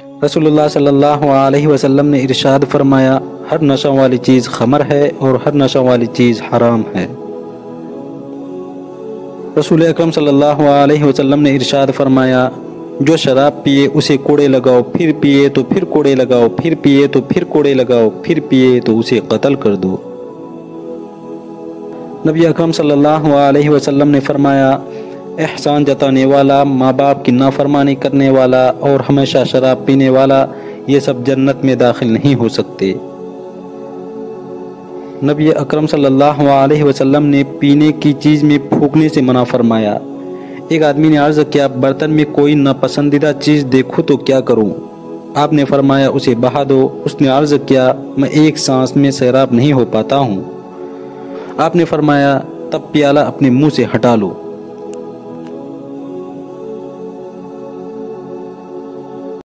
रसूलुल्लाह सल्लल्लाहु अलैहि वसल्लम ने इरशाद फरमाया, हर नशा वाली चीज़ खमर है और हर नशा वाली चीज़ हराम है। रसूल अकरम सल्लल्लाहु अलैहि वसल्लम ने इरशाद फरमाया, जो शराब पिए उसे कोड़े लगाओ, फिर पिए तो फिर कोड़े लगाओ, फिर पिए तो फिर कोड़े लगाओ, फिर पिए तो उसे कत्ल कर दो। नबी अकरम सल्लल्लाहु अलैहि वसल्लम ने फरमाया, एहसान जताने वाला, माँ बाप की नाफरमानी करने वाला और हमेशा शराब पीने वाला, ये सब जन्नत में दाखिल नहीं हो सकते। नबी अकरम सल्लल्लाहु अलैहि वसल्लम ने पीने की चीज़ में फूंकने से मना फरमाया। एक आदमी ने अर्ज़ किया, बर्तन में कोई नापसंदीदा चीज़ देखूँ तो क्या करूँ? आपने फरमाया, उसे बहा दो। उसने अर्ज़ किया, मैं एक सांस में सैराब नहीं हो पाता हूँ। आपने फरमाया, तब प्याला अपने मुँह से हटा लो।